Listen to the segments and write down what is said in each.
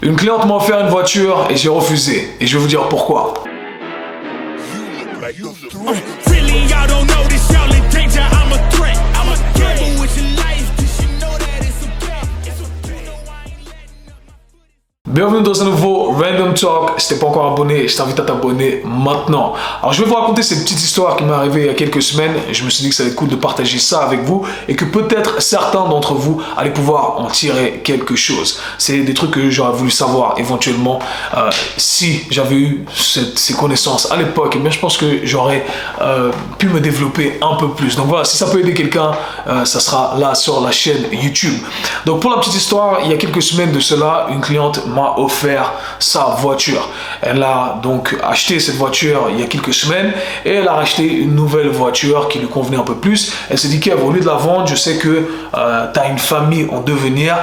Une cliente m'a offert une voiture et j'ai refusé. Et je vais vous dire pourquoi. Really, y'all don't know this, y'all in danger, I'm a threat. I'm a gamble with your life, cause you know that it's a bet. It's a bet. No, I ain't letting up my foot. Bienvenue dans un nouveau Random Talk. Si t'es pas encore abonné, je t'invite à t'abonner maintenant. Alors je vais vous raconter cette petite histoire qui m'est arrivée il y a quelques semaines. Je me suis dit que ça allait être cool de partager ça avec vous et que peut-être certains d'entre vous allaient pouvoir en tirer quelque chose. C'est des trucs que j'aurais voulu savoir éventuellement si j'avais eu ces connaissances à l'époque. Et bien je pense que j'aurais pu me développer un peu plus. Donc voilà, si ça peut aider quelqu'un, ça sera là sur la chaîne YouTube. Donc pour la petite histoire, il y a quelques semaines de cela, une cliente m'a offert sa voiture. Elle a donc acheté cette voiture il y a quelques semaines et elle a racheté une nouvelle voiture qui lui convenait un peu plus. Elle s'est dit qu'au lieu de la vendre, je sais que tu as une famille en devenir,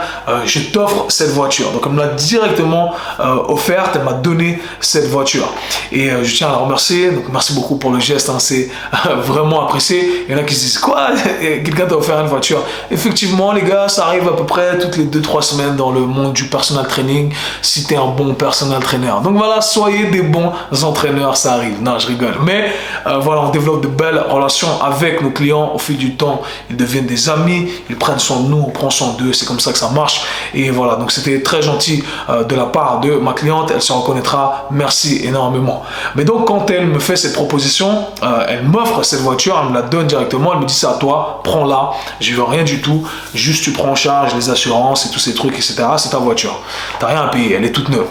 je t'offre cette voiture. Donc elle me l'a directement offerte, elle m'a donné cette voiture et je tiens à la remercier. Donc merci beaucoup pour le geste, hein, c'est vraiment apprécié. Il y en a qui se disent quoi, quelqu'un t'a offert une voiture? Effectivement les gars, ça arrive à peu près toutes les 2-3 semaines dans le monde du personal training si tu es un bon personal trainer. Donc voilà, soyez des bons entraîneurs, ça arrive. Non, je rigole. Mais voilà, on développe de belles relations avec nos clients au fil du temps. Ils deviennent des amis, ils prennent soin de nous, on prend soin d'eux. C'est comme ça que ça marche. Et voilà, donc c'était très gentil de la part de ma cliente. Elle se reconnaîtra. Merci énormément. Mais donc, quand elle me fait cette proposition, elle m'offre cette voiture, elle me la donne directement. Elle me dit, c'est à toi, prends-la. Je veux rien du tout. Juste, tu prends en charge les assurances et tous ces trucs, etc. C'est ta voiture. T'as rien à payer. Elle est toute neuve.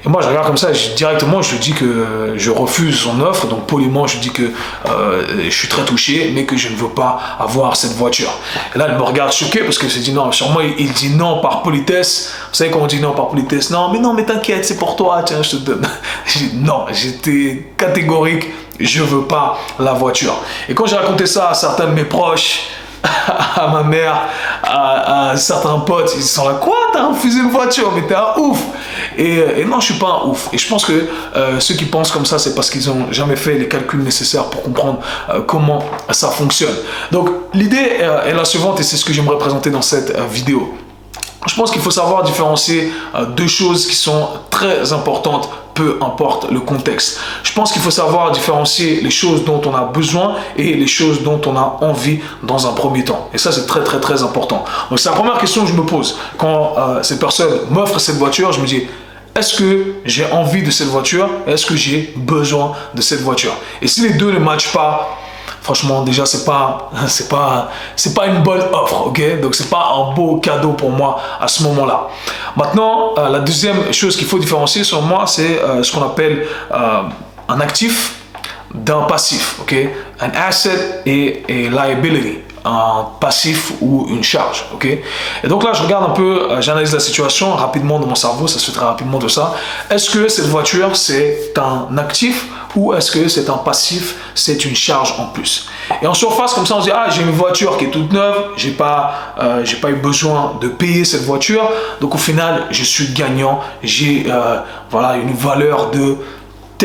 Et moi je regarde comme ça, directement je lui dis que je refuse son offre, donc poliment je lui dis que je suis très touché mais que je ne veux pas avoir cette voiture. Et là elle me regarde choquée parce que je dit non, sûrement il dit non par politesse. Vous savez quand on dit non par politesse, non mais t'inquiète, c'est pour toi, tiens je te donne. Non, j'étais catégorique, je veux pas la voiture. Et quand j'ai raconté ça à certains de mes proches, à ma mère, à certains potes, ils sont là, quoi, t'as refusé une voiture, mais t'es un ouf. Et non, je suis pas un ouf. Et je pense que ceux qui pensent comme ça, c'est parce qu'ils ont jamais fait les calculs nécessaires pour comprendre comment ça fonctionne. Donc l'idée est la suivante et c'est ce que j'aimerais présenter dans cette vidéo. Je pense qu'il faut savoir différencier deux choses qui sont très importantes, peu importe le contexte. Je pense qu'il faut savoir différencier les choses dont on a besoin et les choses dont on a envie dans un premier temps. Et ça, c'est très, très, très important. Donc, c'est la première question que je me pose. Quand cette personne m'offre cette voiture, je me dis, est-ce que j'ai envie de cette voiture? Est-ce que j'ai besoin de cette voiture? Et si les deux ne matchent pas, franchement, déjà, c'est pas une bonne offre, ok? Donc, c'est pas un beau cadeau pour moi à ce moment-là. Maintenant, la deuxième chose qu'il faut différencier sur moi, c'est ce qu'on appelle un actif d'un passif, ok? Un asset et liability. Un passif ou une charge, ok? Et donc là, je regarde un peu, j'analyse la situation rapidement dans mon cerveau, ça se fait très rapidement de ça. Est-ce que cette voiture, c'est un actif ou est-ce que c'est un passif, c'est une charge en plus? Et en surface, comme ça, on se dit, ah, j'ai une voiture qui est toute neuve, j'ai pas eu besoin de payer cette voiture, donc au final, je suis gagnant, j'ai voilà, une valeur de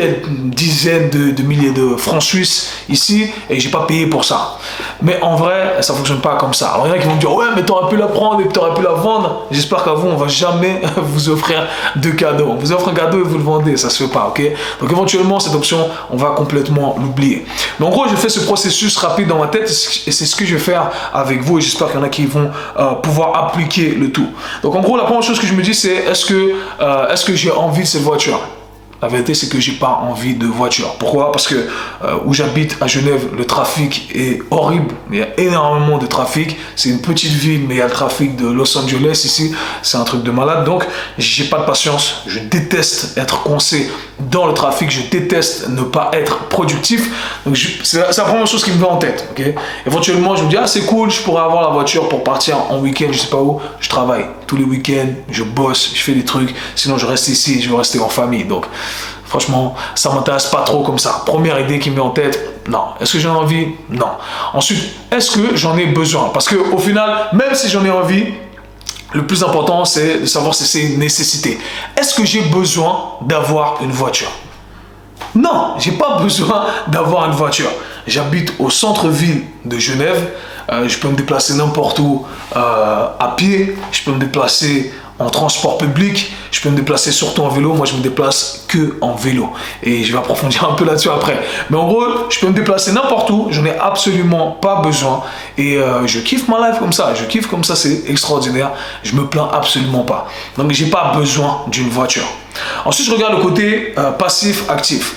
une dizaine de milliers de francs suisses ici et j'ai pas payé pour ça. Mais en vrai, ça fonctionne pas comme ça. Alors il y en a qui vont me dire ouais mais tu aurais pu la prendre et tu aurais pu la vendre. J'espère qu'à vous on va jamais vous offrir de cadeau. On vous offre un cadeau et vous le vendez, ça se fait pas, ok? Donc éventuellement cette option on va complètement l'oublier. Mais en gros je fais ce processus rapide dans ma tête et c'est ce que je vais faire avec vous et j'espère qu'il y en a qui vont pouvoir appliquer le tout. Donc en gros la première chose que je me dis c'est est-ce que j'ai envie de cette voiture? La vérité, c'est que j'ai pas envie de voiture. Pourquoi? Parce que où j'habite à Genève, le trafic est horrible. Il y a énormément de trafic. C'est une petite ville, mais il y a le trafic de Los Angeles ici. C'est un truc de malade. Donc, j'ai pas de patience. Je déteste être coincé dans le trafic. Je déteste ne pas être productif. Donc, c'est la première chose qui me vient en tête. Okay? Éventuellement, je me dis, ah, c'est cool, je pourrais avoir la voiture pour partir en week-end. Je sais pas où. Je travaille tous les week-ends. Je bosse, je fais des trucs. Sinon, je reste ici. Je veux rester en famille. Donc, franchement, ça m'intéresse pas trop comme ça. Première idée qui me met en tête, non. Est-ce que j'en ai envie? Non. Ensuite, est-ce que j'en ai besoin? Parce qu'au final, même si j'en ai envie, le plus important, c'est de savoir si c'est une nécessité. Est-ce que j'ai besoin d'avoir une voiture? Non, j'ai pas besoin d'avoir une voiture. J'habite au centre-ville de Genève. Je peux me déplacer n'importe où à pied. Je peux me déplacer en transport public, je peux me déplacer surtout en vélo. Moi, je me déplace que en vélo. Et je vais approfondir un peu là-dessus après. Mais en gros, je peux me déplacer n'importe où. Je n'ai absolument pas besoin. Et je kiffe ma life comme ça. Je kiffe comme ça, c'est extraordinaire. Je me plains absolument pas. Donc, j'ai pas besoin d'une voiture. Ensuite, je regarde le côté passif-actif.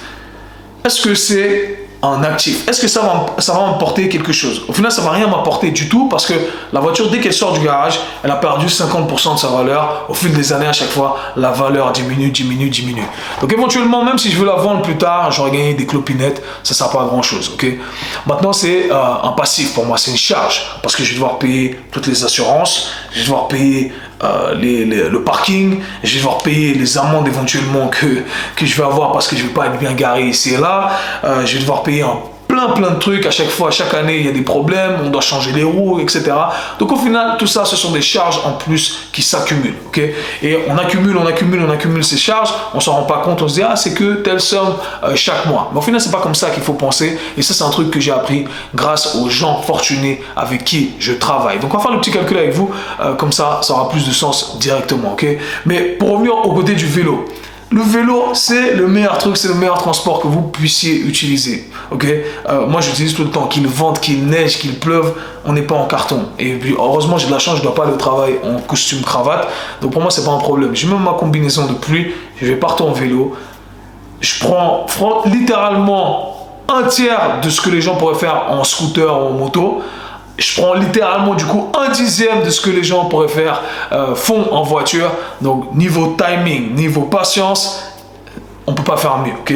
Est-ce que c'est un actif? Est-ce que ça va m'apporter quelque chose? Au final, ça ne va rien m'apporter du tout parce que la voiture, dès qu'elle sort du garage, elle a perdu 50% de sa valeur. Au fil des années, à chaque fois, la valeur diminue. Donc éventuellement, même si je veux la vendre plus tard, j'aurais gagné des clopinettes, ça ne sert pas à grand-chose. Okay? Maintenant, c'est un passif pour moi, c'est une charge parce que je vais devoir payer toutes les assurances, je vais devoir payer le parking, je vais devoir payer les amendes éventuellement que je vais avoir parce que je ne vais pas être bien garé ici et là, je vais devoir payer plein de trucs à chaque fois, chaque année il y a des problèmes, on doit changer les roues, etc. Donc au final, tout ça, ce sont des charges en plus qui s'accumulent, ok? Et on accumule ces charges, on s'en rend pas compte, on se dit, ah, c'est que telle somme chaque mois. Mais au final, c'est pas comme ça qu'il faut penser, et ça, c'est un truc que j'ai appris grâce aux gens fortunés avec qui je travaille. Donc on va faire le petit calcul avec vous, comme ça aura plus de sens directement, ok? Mais pour revenir au côté du vélo, le vélo, c'est le meilleur truc, c'est le meilleur transport que vous puissiez utiliser. Ok, moi, j'utilise tout le temps, qu'il vente, qu'il neige, qu'il pleuve, on n'est pas en carton. Et puis, heureusement, j'ai de la chance, je ne dois pas aller au travail en costume cravate. Donc, pour moi, c'est pas un problème. J'ai même ma combinaison de pluie, je vais partir en vélo. Je prends littéralement un tiers de ce que les gens pourraient faire en scooter ou en moto. Je prends littéralement du coup 1/10 de ce que les gens pourraient faire, font en voiture. Donc niveau timing, niveau patience, on peut pas faire mieux, ok?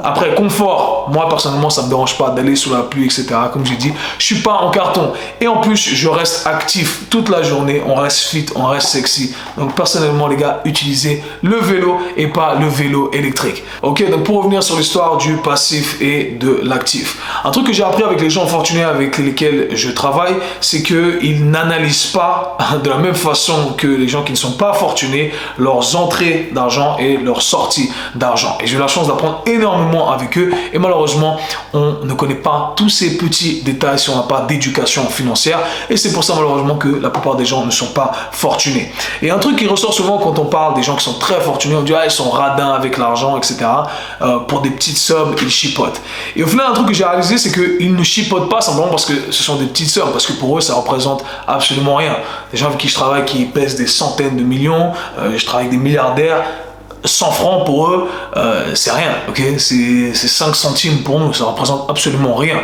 Après, confort, moi personnellement, ça me dérange pas d'aller sous la pluie, etc. Comme j'ai dit, je suis pas en carton. Et en plus, je reste actif toute la journée, on reste fit, on reste sexy. Donc personnellement, les gars, utilisez le vélo et pas le vélo électrique. Ok, donc pour revenir sur l'histoire du passif et de l'actif. Un truc que j'ai appris avec les gens fortunés avec lesquels je travaille, c'est qu'ils n'analysent pas de la même façon que les gens qui ne sont pas fortunés leurs entrées d'argent et leurs sorties d'argent. Et j'ai eu la chance d'apprendre énormément avec eux et malheureusement on ne connaît pas tous ces petits détails si on n'a pas d'éducation financière et c'est pour ça malheureusement que la plupart des gens ne sont pas fortunés. Et un truc qui ressort souvent quand on parle des gens qui sont très fortunés, on dit ah, ils sont radins avec l'argent, etc. Pour des petites sommes ils chipotent. Et au final un truc que j'ai réalisé c'est qu'ils ne chipotent pas simplement parce que ce sont des petites sommes, parce que pour eux ça représente absolument rien. Les gens avec qui je travaille qui pèsent des centaines de millions, je travaille avec des milliardaires, 100 francs pour eux, c'est rien, ok? C'est 5 centimes pour nous, ça représente absolument rien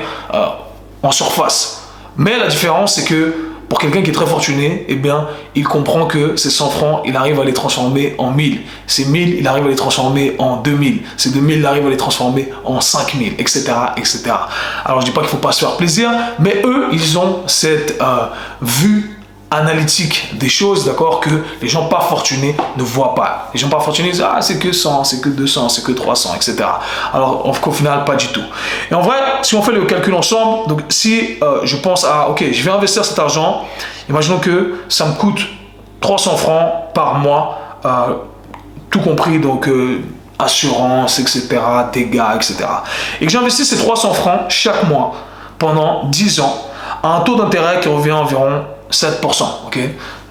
en surface. Mais la différence, c'est que pour quelqu'un qui est très fortuné, eh bien, il comprend que ces 100 francs, il arrive à les transformer en 1000. Ces 1000, il arrive à les transformer en 2000. Ces 2000, il arrive à les transformer en 5000, etc., etc. Alors, je dis pas qu'il faut pas se faire plaisir, mais eux, ils ont cette vue analytique des choses, d'accord, que les gens pas fortunés ne voient pas. Les gens pas fortunés disent ah c'est que 100, c'est que 200, c'est que 300, etc. Alors au final pas du tout. Et en vrai, si on fait le calcul ensemble, donc si je pense à ok, je vais investir cet argent, imaginons que ça me coûte 300 francs par mois, tout compris donc assurance, etc., dégâts, etc. Et que j'investis ces 300 francs chaque mois pendant 10 ans à un taux d'intérêt qui revient à environ 7%, ok?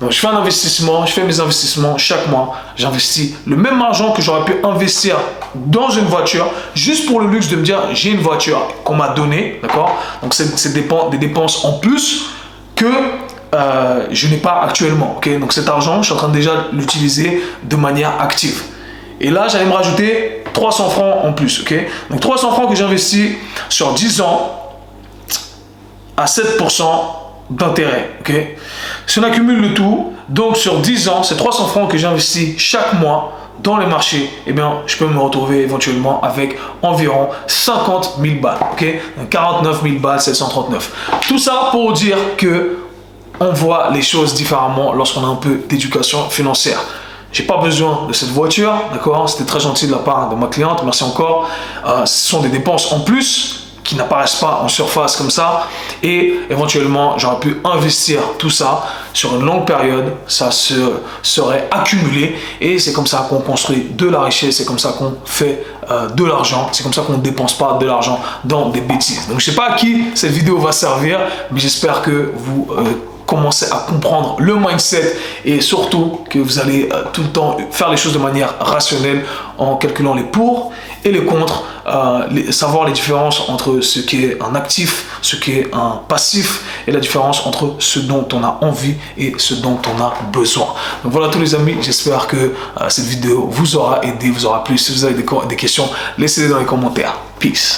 Donc je fais un investissement, je fais mes investissements chaque mois, j'investis le même argent que j'aurais pu investir dans une voiture, juste pour le luxe de me dire j'ai une voiture qu'on m'a donnée, d'accord? Donc c'est des dépenses en plus que je n'ai pas actuellement, ok? Donc cet argent, je suis en train de déjà l'utiliser de manière active. Et là, j'allais me rajouter 300 francs en plus, ok? Donc 300 francs que j'investis sur 10 ans à 7% d'intérêt, ok? Si on accumule le tout, donc sur 10 ans, c'est 300 francs que j'investis chaque mois dans les marchés, eh bien, je peux me retrouver éventuellement avec environ 50 000 balles, ok? 49 000 balles, 739. Tout ça pour dire que on voit les choses différemment lorsqu'on a un peu d'éducation financière. J'ai pas besoin de cette voiture, d'accord? C'était très gentil de la part de ma cliente, merci encore. Ce sont des dépenses en plus qui n'apparaissent pas en surface comme ça et éventuellement j'aurais pu investir tout ça sur une longue période, ça serait accumulé et c'est comme ça qu'on construit de la richesse, c'est comme ça qu'on fait de l'argent, c'est comme ça qu'on ne dépense pas de l'argent dans des bêtises. Donc je sais pas à qui cette vidéo va servir mais j'espère que vous commencer à comprendre le mindset et surtout que vous allez tout le temps faire les choses de manière rationnelle en calculant les pour et les contre, savoir les différences entre ce qui est un actif, ce qui est un passif et la différence entre ce dont on a envie et ce dont on a besoin. Donc voilà tous les amis, j'espère que cette vidéo vous aura aidé, vous aura plu. Si vous avez des questions, laissez-les dans les commentaires. Peace.